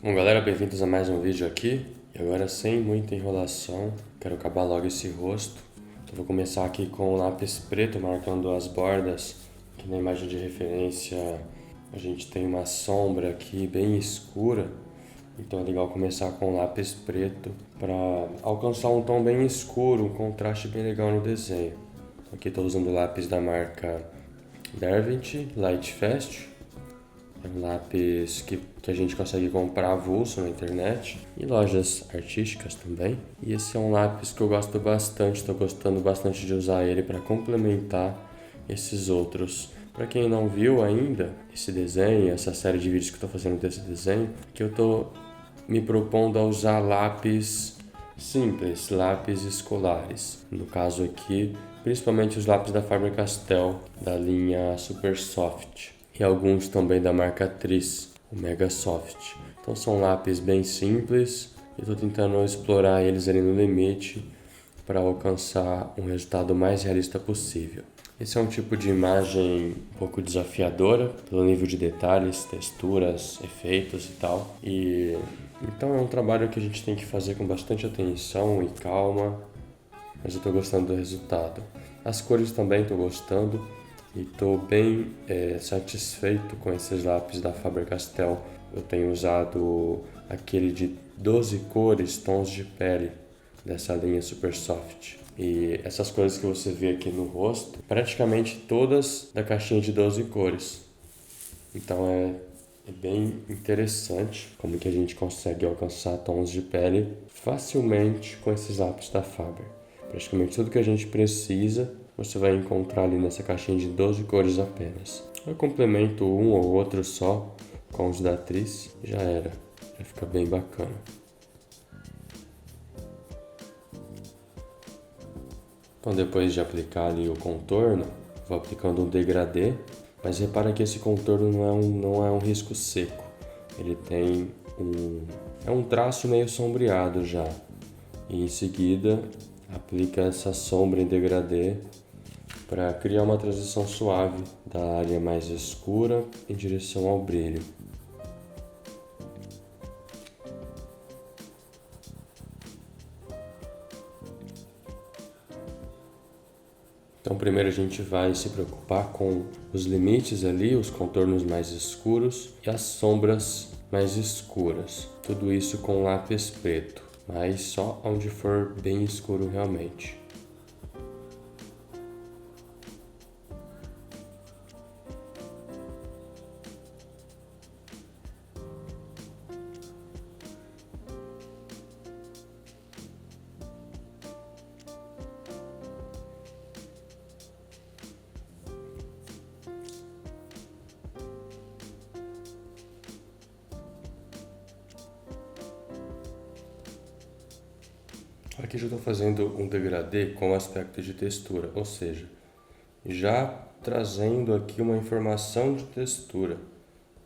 Bom, galera, bem-vindos a mais um vídeo aqui. E agora, sem muita enrolação, quero acabar logo esse rosto. Então, vou começar aqui com o lápis preto, marcando as bordas. Aqui na imagem de referência, a gente tem uma sombra aqui bem escura. Então é legal começar com o lápis preto para alcançar um tom bem escuro, um contraste bem legal no desenho. Aqui estou usando o lápis da marca Derwent Lightfast. É um lápis que a gente consegue comprar avulso na internet e lojas artísticas também. E esse é um lápis que eu gosto bastante, estou gostando bastante de usar ele para complementar esses outros. Para quem não viu ainda esse desenho, essa série de vídeos que eu estou fazendo desse desenho, que eu estou me propondo a usar lápis simples, lápis escolares. No caso aqui, principalmente os lápis da Faber-Castell, da linha Super Soft. E alguns também da marca Tris, o Mega Soft. Então são lápis bem simples e estou tentando explorar eles ali no limite para alcançar um resultado mais realista possível. Esse é um tipo de imagem um pouco desafiadora pelo nível de detalhes, texturas, efeitos e tal. E então é um trabalho que a gente tem que fazer com bastante atenção e calma, mas eu estou gostando do resultado. As cores também estou gostando. E estou bem satisfeito com esses lápis da Faber-Castell. Eu tenho usado aquele de 12 cores, tons de pele, dessa linha Super Soft. E essas cores que você vê aqui no rosto, praticamente todas da caixinha de 12 cores. Então é bem interessante como que a gente consegue alcançar tons de pele facilmente com esses lápis da Faber. Praticamente tudo que a gente precisa você vai encontrar ali nessa caixinha de 12 cores apenas. Eu complemento um ou outro só com os da Tris, já era, já fica bem bacana. Então depois de aplicar ali o contorno, vou aplicando um degradê, mas repara que esse contorno não é um risco seco, ele tem um traço meio sombreado já, e em seguida aplica essa sombra em degradê para criar uma transição suave da área mais escura em direção ao brilho. Então primeiro a gente vai se preocupar com os limites ali, os contornos mais escuros e as sombras mais escuras. Tudo isso com lápis preto, mas só onde for bem escuro realmente. Aqui já estou fazendo um degradê com aspecto de textura, ou seja, já trazendo aqui uma informação de textura,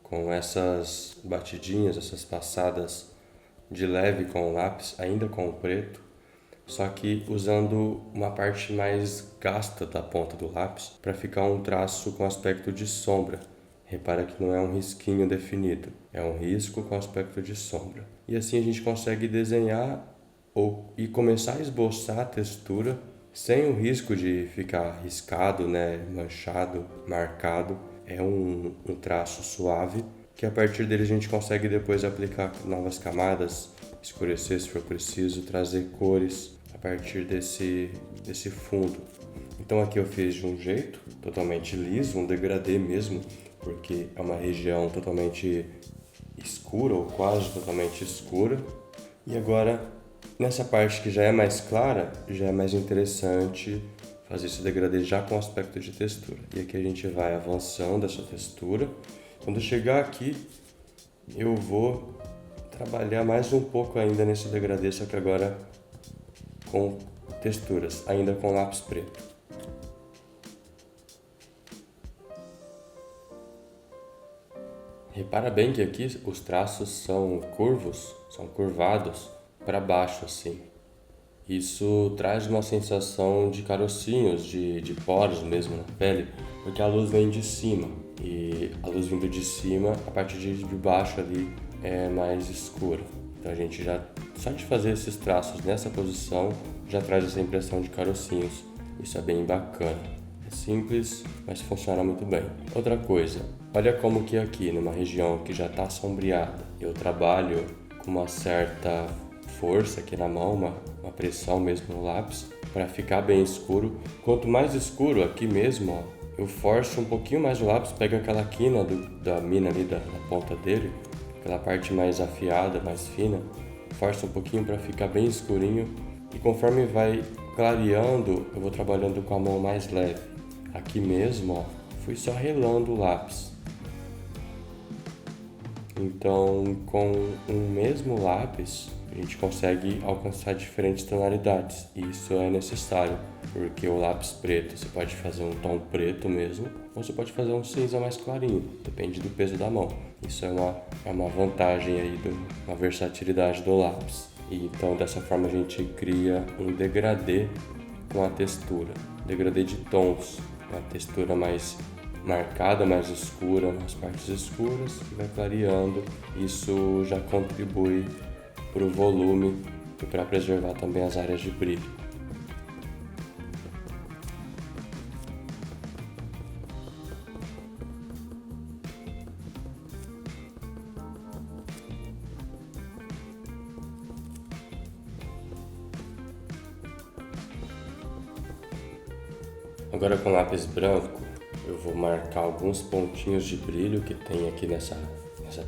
com essas batidinhas, essas passadas de leve com o lápis, ainda com o preto, só que usando uma parte mais gasta da ponta do lápis para ficar um traço com aspecto de sombra. Repara que não é um risquinho definido, é um risco com aspecto de sombra. E assim a gente consegue desenhar e começar a esboçar a textura sem o risco de ficar riscado, né, manchado, marcado. É um traço suave que a partir dele a gente consegue depois aplicar novas camadas, escurecer se for preciso, trazer cores a partir desse fundo. Então aqui eu fiz de um jeito totalmente liso, um degradê mesmo, porque é uma região totalmente escura ou quase totalmente escura. E agora nessa parte que já é mais clara, já é mais interessante fazer esse degradê já com aspecto de textura. E aqui a gente vai avançando essa textura. Quando chegar aqui, eu vou trabalhar mais um pouco ainda nesse degradê, só que agora com texturas, ainda com lápis preto. Repara bem que aqui os traços são curvos, são curvados para baixo assim. Isso traz uma sensação de carocinhos, de poros mesmo na pele, porque a luz vem de cima. E a luz vindo de cima, a partir de baixo ali, é mais escura. Então a gente já, só de fazer esses traços nessa posição, já traz essa impressão de carocinhos. Isso é bem bacana. É simples, mas funciona muito bem. Outra coisa, olha como que aqui, numa região que já está sombreada, eu trabalho com uma certa força aqui na mão, uma pressão mesmo no lápis, para ficar bem escuro. Quanto mais escuro aqui mesmo, ó, eu forço um pouquinho mais o lápis, pego aquela quina da mina ali da ponta dele, aquela parte mais afiada, mais fina, forço um pouquinho para ficar bem escurinho, e conforme vai clareando, eu vou trabalhando com a mão mais leve. Aqui mesmo, ó, fui só relando o lápis. Então, com um mesmo lápis, a gente consegue alcançar diferentes tonalidades. E isso é necessário, porque o lápis preto, você pode fazer um tom preto mesmo, ou você pode fazer um cinza mais clarinho, depende do peso da mão. Isso é uma vantagem aí, uma versatilidade do lápis. E então, dessa forma, a gente cria um degradê com a textura, degradê de tons, uma textura mais marcada, mais escura nas partes escuras e vai clareando. Isso já contribui para o volume e para preservar também as áreas de brilho. Agora com lápis branco, eu vou marcar alguns pontinhos de brilho que tem aqui nessa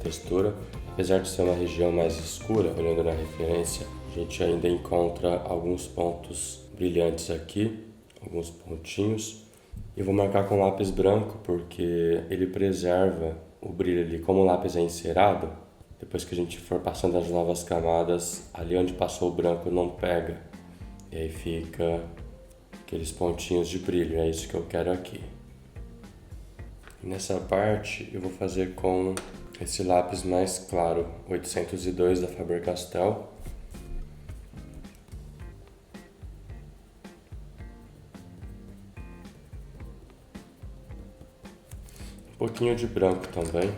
textura. Apesar de ser uma região mais escura, olhando na referência, a gente ainda encontra alguns pontos brilhantes aqui, alguns pontinhos. E vou marcar com lápis branco porque ele preserva o brilho ali. Como o lápis é encerado, depois que a gente for passando as novas camadas, ali onde passou o branco não pega. E aí fica aqueles pontinhos de brilho, é isso que eu quero aqui. Nessa parte eu vou fazer com esse lápis mais claro, 802 da Faber-Castell. Um pouquinho de branco também.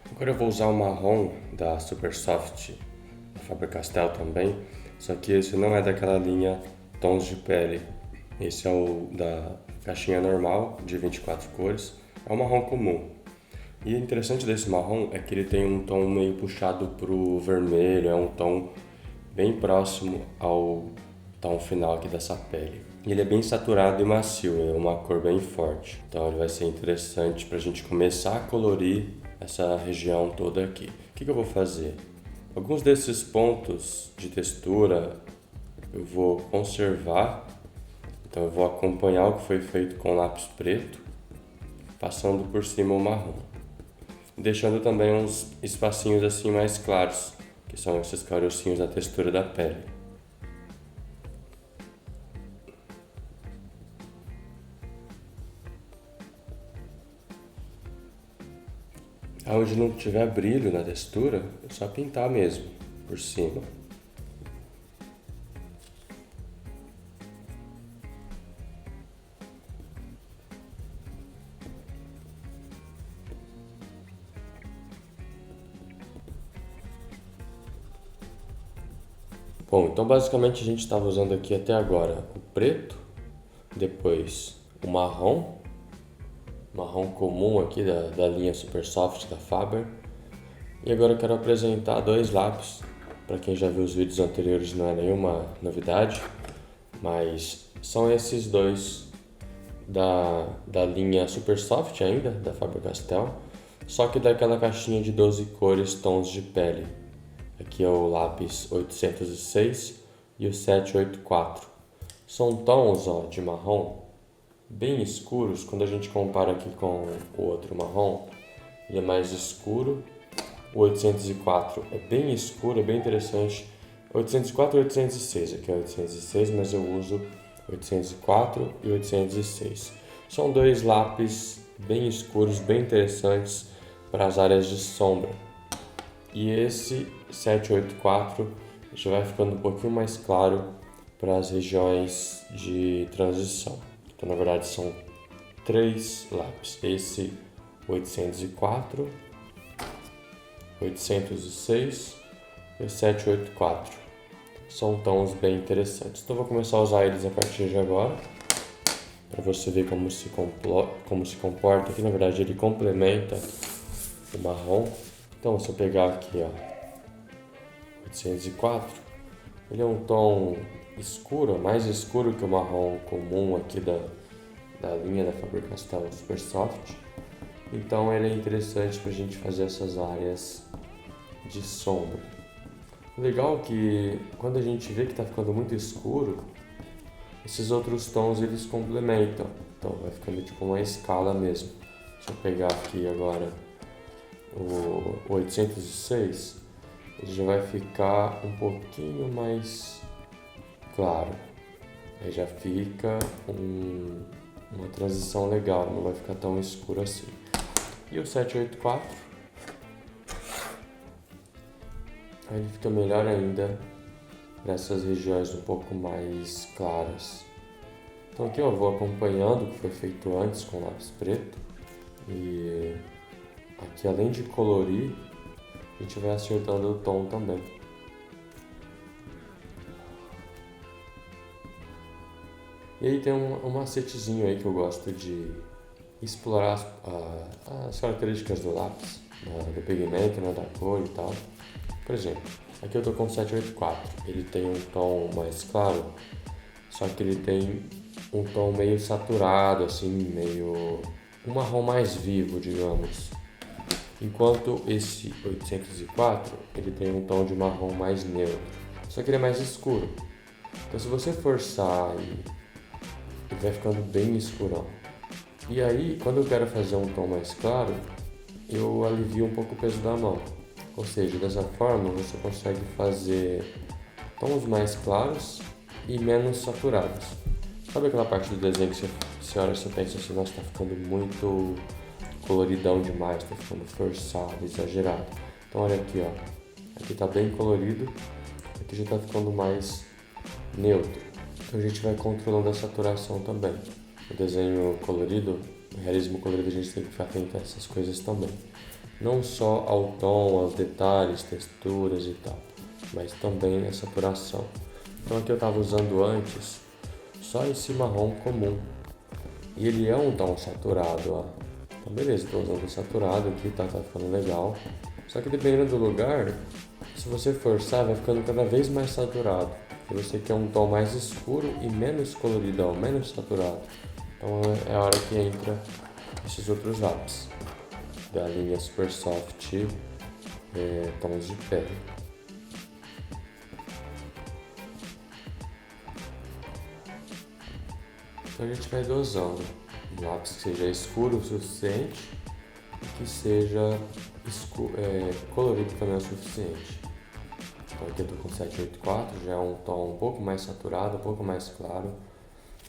Agora eu vou usar o marrom da Super Soft da Faber-Castell também, só que esse não é daquela linha tons de pele. Esse é o da caixinha normal, de 24 cores, é um marrom comum. E o interessante desse marrom é que ele tem um tom meio puxado pro vermelho, é um tom bem próximo ao tom final aqui dessa pele. Ele é bem saturado e macio, é uma cor bem forte, então ele vai ser interessante para a gente começar a colorir essa região toda aqui. O que eu vou fazer? Alguns desses pontos de textura eu vou conservar, então eu vou acompanhar o que foi feito com lápis preto, passando por cima o marrom, deixando também uns espacinhos assim mais claros, que são esses carocinhos da textura da pele. Onde não tiver brilho na textura, é só pintar mesmo, por cima. Bom, então basicamente a gente estava usando aqui até agora o preto, depois o marrom comum aqui da linha Super Soft da Faber. E agora eu quero apresentar dois lápis. Para quem já viu os vídeos anteriores não é nenhuma novidade, mas são esses dois da linha Super Soft ainda, da Faber-Castell, só que daquela caixinha de 12 cores tons de pele. Aqui é o lápis 806 e o 784. São tons de marrom bem escuros. Quando a gente compara aqui com o outro marrom, ele é mais escuro. O 804 é bem escuro, é bem interessante. 804 e 806, aqui é 806, mas eu uso 804 e 806. São dois lápis bem escuros, bem interessantes para as áreas de sombra. E esse 784 já vai ficando um pouquinho mais claro para as regiões de transição. Então, na verdade, são 3 lápis. Esse 804, 806 e o 784. São tons bem interessantes. Então, vou começar a usar eles a partir de agora, para você ver como se comporta. Aqui, na verdade, ele complementa o marrom. Então, se eu pegar aqui, ó, 804, ele é um tom escuro, mais escuro que o marrom comum aqui da linha da Faber-Castell Super Soft. Então, ele é interessante para a gente fazer essas áreas de sombra. O legal é que quando a gente vê que está ficando muito escuro, esses outros tons eles complementam. Então, vai ficando tipo uma escala mesmo. Deixa eu pegar aqui agora o 806, ele já vai ficar um pouquinho mais claro. Aí já fica uma transição legal, não vai ficar tão escuro assim. E o 784, aí ele fica melhor ainda nessas regiões um pouco mais claras. Então aqui eu vou acompanhando o que foi feito antes com lápis preto. E aqui, além de colorir, a gente vai acertando o tom também. E aí tem um macetezinho aí que eu gosto de explorar as características do lápis, do pigmento, né, da cor e tal. Por exemplo, aqui eu tô com o 784, ele tem um tom mais claro, só que ele tem um tom meio saturado, assim, meio um marrom mais vivo, digamos. Enquanto esse 804, ele tem um tom de marrom mais neutro, só que ele é mais escuro. Então se você forçar, ele vai ficando bem escurão. E aí, quando eu quero fazer um tom mais claro, eu alivio um pouco o peso da mão. Ou seja, dessa forma você consegue fazer tons mais claros e menos saturados. Sabe aquela parte do desenho que você olha e você pensa assim, nossa, tá ficando muito coloridão demais, tá ficando forçado, exagerado. Então olha aqui, ó, aqui tá bem colorido, aqui já tá ficando mais neutro. Então a gente vai controlando a saturação também. O desenho colorido, o realismo colorido, a gente tem que ficar atento a essas coisas também. Não só ao tom, aos detalhes, texturas e tal, mas também a saturação. Então aqui eu estava usando antes só esse marrom comum. E ele é um tom saturado, ó. Então beleza, estou usando saturado aqui, tá ficando legal. Só que dependendo do lugar, se você forçar, vai ficando cada vez mais saturado. E você quer um tom mais escuro e menos coloridão, menos saturado. Então é a hora que entra esses outros lápis da linha Super Soft tons de pele. Então a gente vai dosando um lápis que seja escuro o suficiente e que seja colorido também o suficiente. Então aqui eu estou com 784, já é um tom um pouco mais saturado, um pouco mais claro.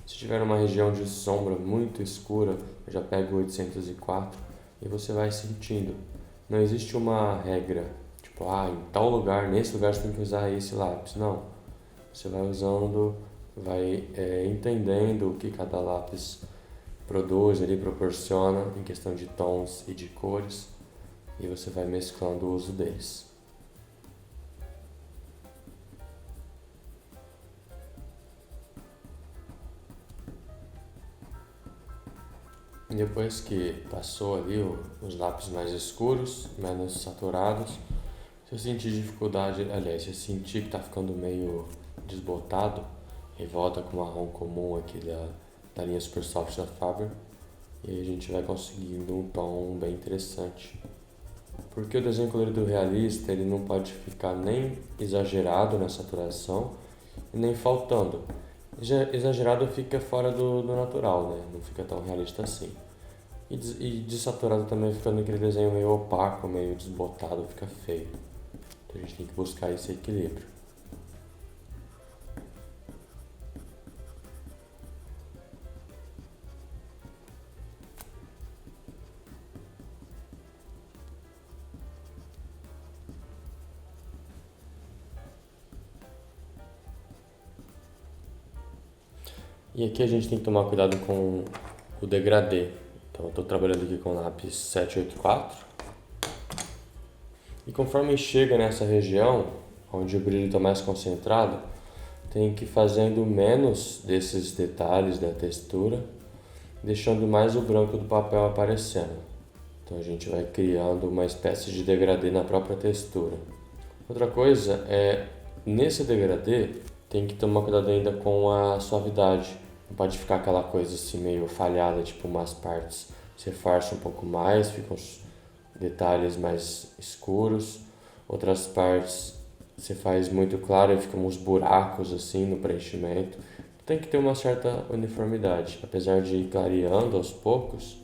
Se tiver uma região de sombra muito escura, eu já pego o 804 e você vai sentindo. Não existe uma regra, tipo, em tal lugar, nesse lugar você tem que usar esse lápis. Não. Você vai usando, vai entendendo o que cada lápis produz, ele proporciona em questão de tons e de cores, e você vai mesclando o uso deles. Depois que passou ali os lápis mais escuros, menos saturados, se eu sentir dificuldade, aliás, se eu sentir que está ficando meio desbotado, aí volta com o marrom comum aqui da linha Super Soft da Faber, e aí a gente vai conseguindo um tom bem interessante. Porque o desenho colorido realista, ele não pode ficar nem exagerado na saturação e nem faltando. Exagerado fica fora do natural, né? Não fica tão realista assim. E desaturado também ficando aquele desenho meio opaco, meio desbotado, fica feio. Então a gente tem que buscar esse equilíbrio. E aqui a gente tem que tomar cuidado com o degradê. Então eu estou trabalhando aqui com o lápis 784. E conforme chega nessa região, onde o brilho está mais concentrado, tem que ir fazendo menos desses detalhes da textura, deixando mais o branco do papel aparecendo. Então a gente vai criando uma espécie de degradê na própria textura. Outra coisa é, nesse degradê, tem que tomar cuidado ainda com a suavidade. Não pode ficar aquela coisa assim meio falhada, tipo umas partes você força um pouco mais, ficam os detalhes mais escuros. Outras partes você faz muito claro e ficam uns buracos assim no preenchimento. Tem que ter uma certa uniformidade. Apesar de ir clareando aos poucos,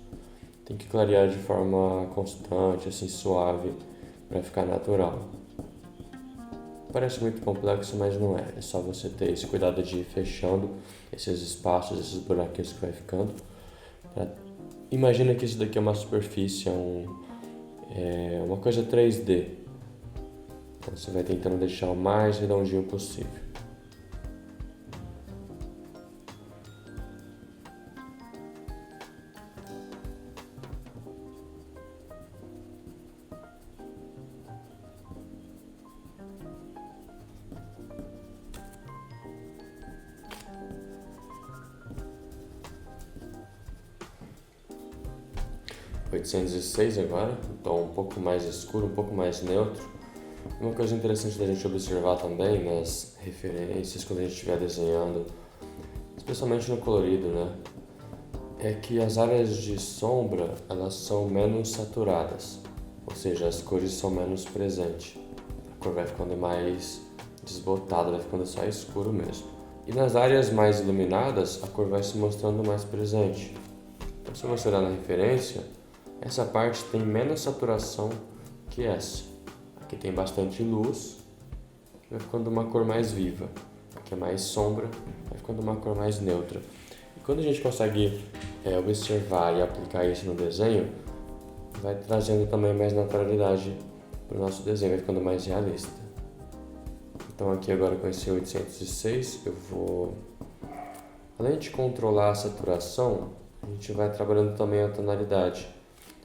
tem que clarear de forma constante, assim, suave, para ficar natural. Parece muito complexo, mas não é. É só você ter esse cuidado de ir fechando esses espaços, esses buraquinhos que vai ficando. Imagina que isso daqui é uma superfície, uma coisa 3D. Então você vai tentando deixar o mais redondinho possível. .806 agora, um tom um pouco mais escuro, um pouco mais neutro. Uma coisa interessante da gente observar também nas referências, quando a gente estiver desenhando, especialmente no colorido, né? É que as áreas de sombra, elas são menos saturadas, ou seja, as cores são menos presentes. A cor vai ficando mais desbotada, vai ficando só escuro mesmo. E nas áreas mais iluminadas, a cor vai se mostrando mais presente. Então, se você olhar na referência, essa parte tem menos saturação que essa. Aqui tem bastante luz, vai ficando uma cor mais viva. Aqui é mais sombra, vai ficando uma cor mais neutra. E quando a gente consegue observar e aplicar isso no desenho, vai trazendo também mais naturalidade para o nosso desenho, vai ficando mais realista. Então aqui agora com esse 806, eu vou, além de controlar a saturação, a gente vai trabalhando também a tonalidade.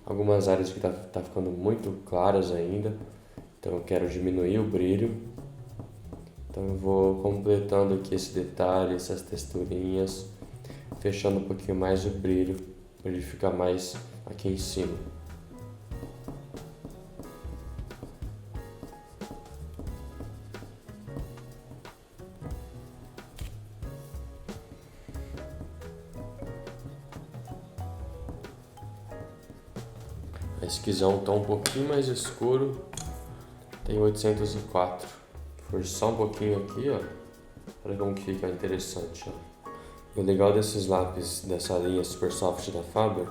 Algumas áreas que tá ficando muito claras ainda, então eu quero diminuir o brilho. Então eu vou completando aqui esse detalhe, essas texturinhas, fechando um pouquinho mais o brilho, para ele ficar mais aqui em cima. Mas se quiser um tom um pouquinho mais escuro, tem 804. Forçar um pouquinho aqui, ó. Olha como que fica interessante, ó. E o legal desses lápis dessa linha Super Soft da Faber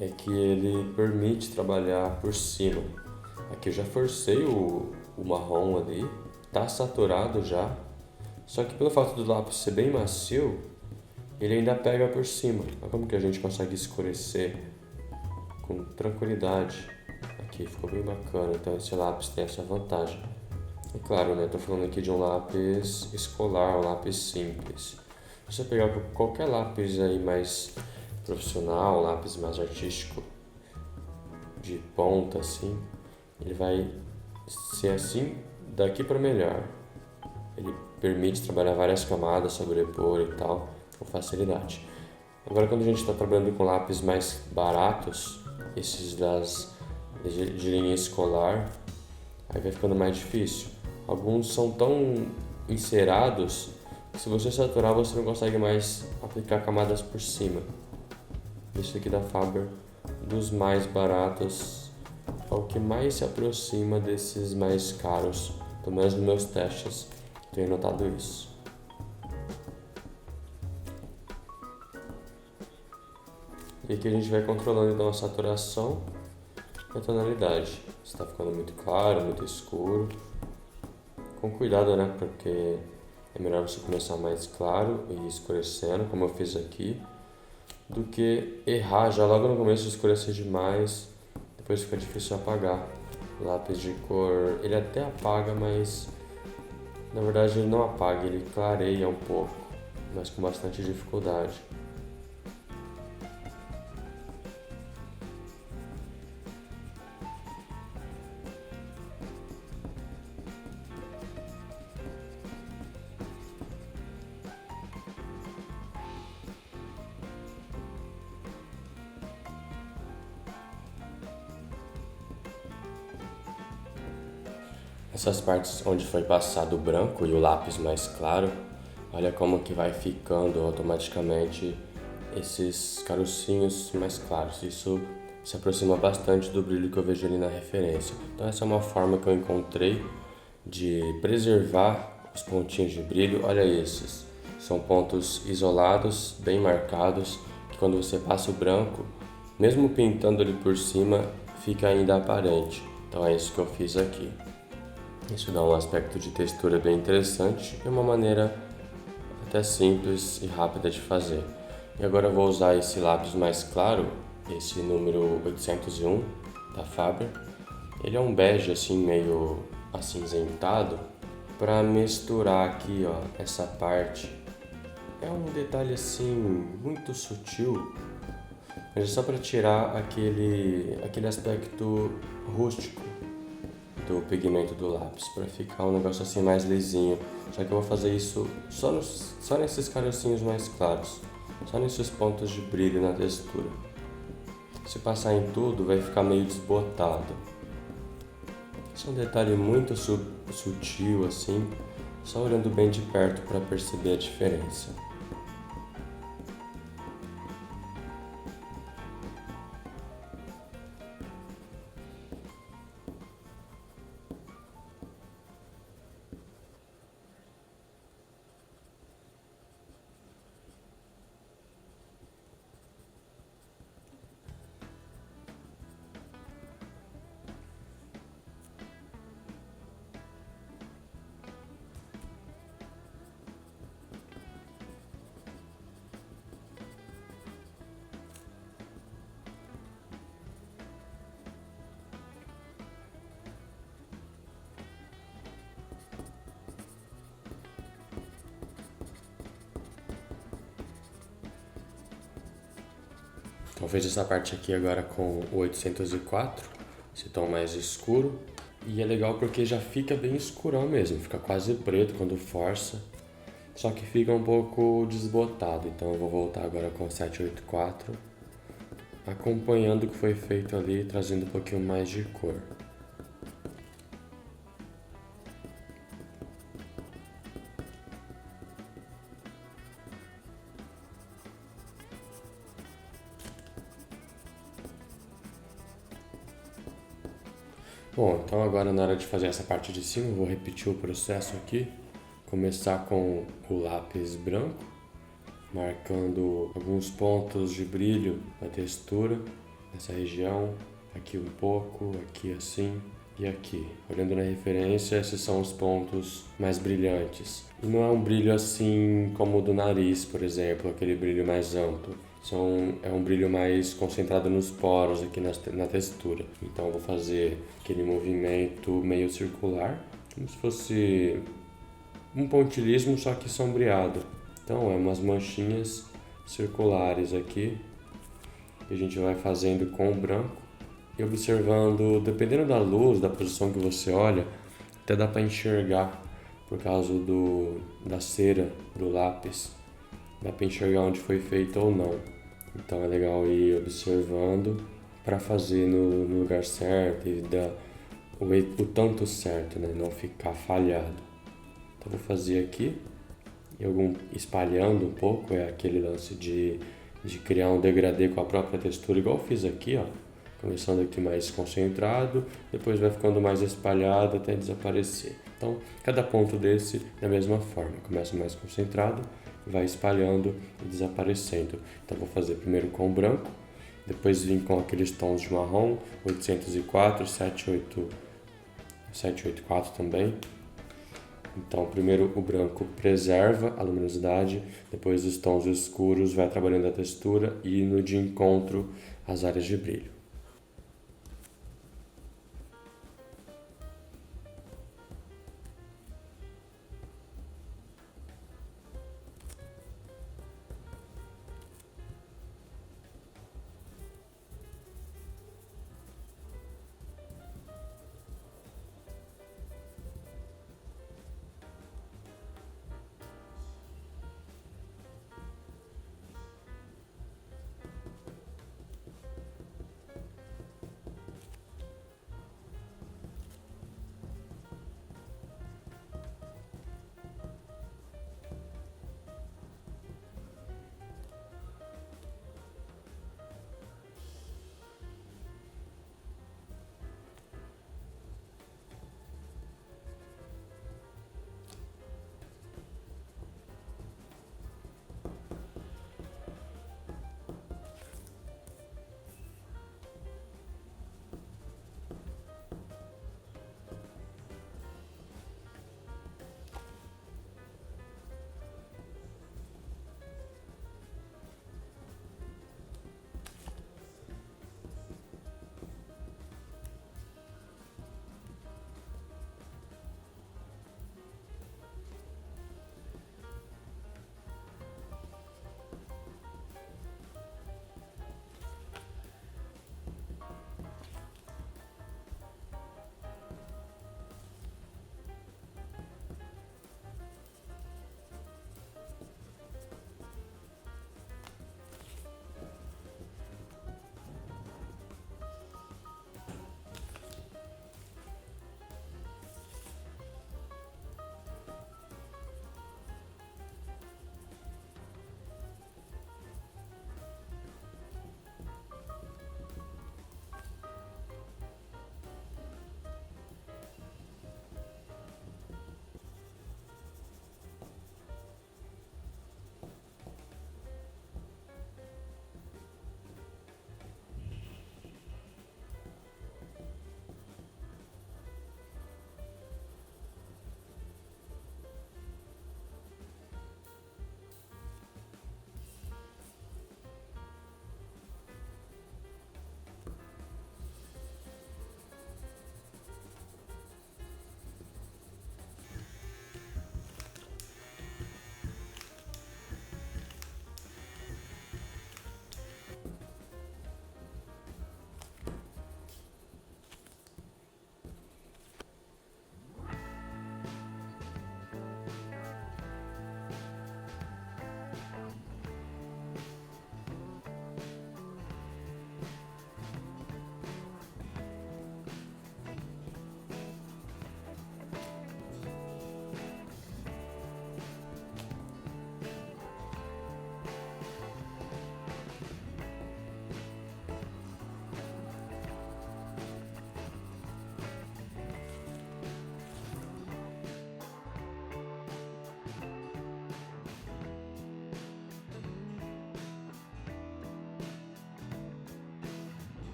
é que ele permite trabalhar por cima. Aqui eu já forcei o marrom ali, tá saturado já. Só que pelo fato do lápis ser bem macio, ele ainda pega por cima. Olha como que a gente consegue escurecer com tranquilidade. Aqui ficou bem bacana, então esse lápis tem essa vantagem. É claro, né? Estou falando aqui de um lápis escolar, um lápis simples. Se você pegar qualquer lápis aí mais profissional, um lápis mais artístico, de ponta assim, ele vai ser assim daqui para melhor. Ele permite trabalhar várias camadas, sobrepor e tal, com facilidade. Agora, quando a gente está trabalhando com lápis mais baratos, esses de linha escolar, aí vai ficando mais difícil. Alguns são tão encerados que se você saturar você não consegue mais aplicar camadas por cima. Esse aqui da Faber, dos mais baratos, é o que mais se aproxima desses mais caros, pelo menos nos meus testes, tenho notado isso. E aqui a gente vai controlando então a saturação e a tonalidade. Se está ficando muito claro, muito escuro. Com cuidado, né? Porque é melhor você começar mais claro e escurecendo, como eu fiz aqui, do que errar já logo no começo, escurecer demais, depois fica difícil apagar. O lápis de cor, ele até apaga, mas na verdade ele não apaga, ele clareia um pouco. mas com bastante dificuldade. Essas partes onde foi passado o branco e o lápis mais claro, olha como que vai ficando automaticamente esses carocinhos mais claros. Isso se aproxima bastante do brilho que eu vejo ali na referência. Então essa é uma forma que eu encontrei de preservar os pontinhos de brilho. Olha esses, são pontos isolados, bem marcados, que quando você passa o branco, mesmo pintando ele por cima, fica ainda aparente. Então é isso que eu fiz aqui. Isso dá um aspecto de textura bem interessante e uma maneira até simples e rápida de fazer. E agora eu vou usar esse lápis mais claro, esse número 801 da Faber. Ele é um bege assim meio acinzentado, para misturar aqui, ó, essa parte. É um detalhe assim muito sutil, mas é só para tirar aquele aspecto rústico do pigmento do lápis, para ficar um negócio assim mais lisinho. Só que eu vou fazer isso só nesses carocinhos mais claros, só nesses pontos de brilho na textura. Se passar em tudo, vai ficar meio desbotado. Esse é um detalhe muito sutil assim, só olhando bem de perto para perceber a diferença. Então fiz essa parte aqui agora com o 804, esse tom mais escuro. E é legal porque já fica bem escurão mesmo, fica quase preto quando força. Só que fica um pouco desbotado, então eu vou voltar agora com o 784, acompanhando o que foi feito ali, trazendo um pouquinho mais de cor. Bom, então agora na hora de fazer essa parte de cima, eu vou repetir o processo aqui. Começar com o lápis branco, marcando alguns pontos de brilho na textura, nessa região, aqui um pouco, aqui assim e aqui. Olhando na referência, esses são os pontos mais brilhantes. E não é um brilho assim como o do nariz, por exemplo, aquele brilho mais amplo. É um brilho mais concentrado nos poros aqui na textura. Então eu vou fazer aquele movimento meio circular, como se fosse um pontilhismo, só que sombreado. Então é umas manchinhas circulares aqui que a gente vai fazendo com o branco e observando, dependendo da luz, da posição que você olha, até dá para enxergar por causa da cera do lápis. Dá para enxergar onde foi feito ou não. Então é legal ir observando para fazer no lugar certo e dar o tanto certo, né? Não ficar falhado. Então vou fazer aqui, espalhando um pouco, é aquele lance de criar um degradê com a própria textura, igual eu fiz aqui, ó. Começando aqui mais concentrado, depois vai ficando mais espalhado até desaparecer. Então, cada ponto desse da mesma forma, começa mais concentrado, vai espalhando e desaparecendo. Então vou fazer primeiro com o branco, depois vim com aqueles tons de marrom, 804, 784 também. Então primeiro o branco preserva a luminosidade, depois os tons escuros vai trabalhando a textura e indo de encontro às áreas de brilho.